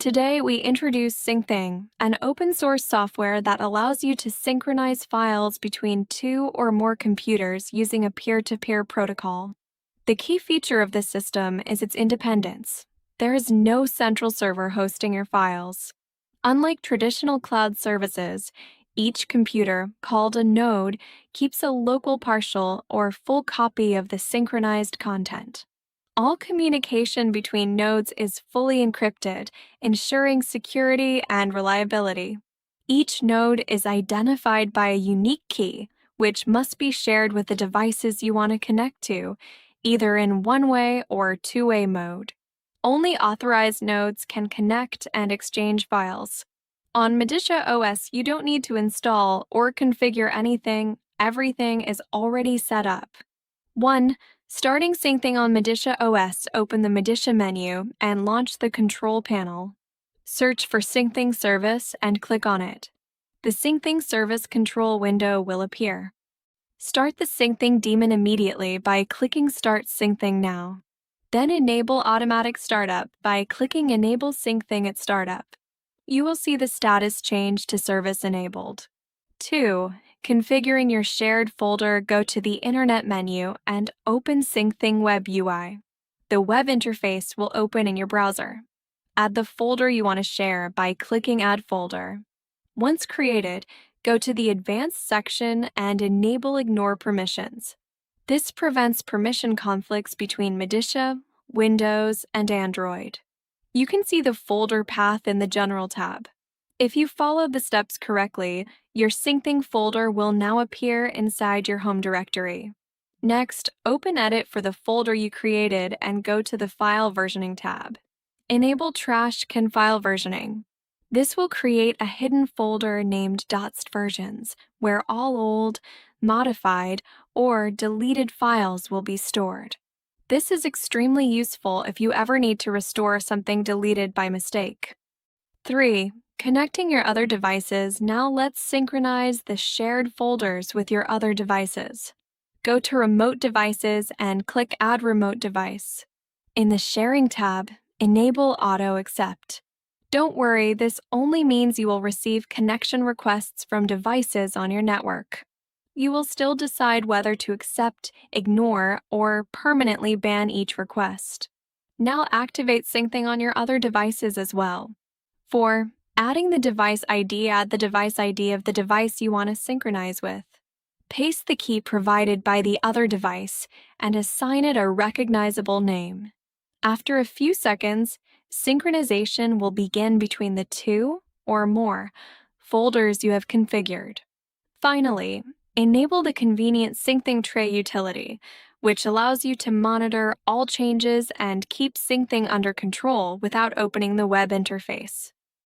Today, we introduce Syncthing, an open-source software that allows you to synchronize files between two or more computers using a peer-to-peer protocol. The key feature of this system is its independence. There is no central server hosting your files. Unlike traditional cloud services, each computer, called a node, keeps a local partial or full copy of the synchronized content. All communication between nodes is fully encrypted, ensuring security and reliability. Each node is identified by a unique key, which must be shared with the devices you want to connect to, either in one-way or two-way mode. Only authorized nodes can connect and exchange files. On MODICIA OS, you don't need to install or configure anything. Everything is already set up. 1. Starting Syncthing on MODICIA OS, open the MODICIA menu and launch the control panel. Search for Syncthing service and click on it. The Syncthing service control window will appear. Start the Syncthing daemon immediately by clicking Start Syncthing Now. Then enable automatic startup by clicking Enable Syncthing at startup. You will see the status change to service enabled. 2. Configuring your shared folder, go to the Internet menu and open Syncthing Web UI. The web interface will open in your browser. Add the folder you want to share by clicking Add Folder. Once created, go to the Advanced section and enable Ignore Permissions. This prevents permission conflicts between MODICIA, Windows, and Android. You can see the folder path in the General tab. If you followed the steps correctly, your Syncthing folder will now appear inside your home directory. Next, open Edit for the folder you created and go to the File Versioning tab. Enable Trash Can File Versioning. This will create a hidden folder named .st versions, where all old, modified, or deleted files will be stored. This is extremely useful if you ever need to restore something deleted by mistake. 3. Connecting your other devices, now let's synchronize the shared folders with your other devices. Go to Remote Devices and click Add Remote Device. In the Sharing tab, enable Auto Accept. Don't worry, this only means you will receive connection requests from devices on your network. You will still decide whether to accept, ignore, or permanently ban each request. Now activate Syncthing on your other devices as well. 4. Adding the device ID, add the device ID of the device you want to synchronize with. Paste the key provided by the other device and assign it a recognizable name. After a few seconds, synchronization will begin between the two or more folders you have configured. Finally, enable the convenient Syncthing Tray utility, which allows you to monitor all changes and keep Syncthing under control without opening the web interface.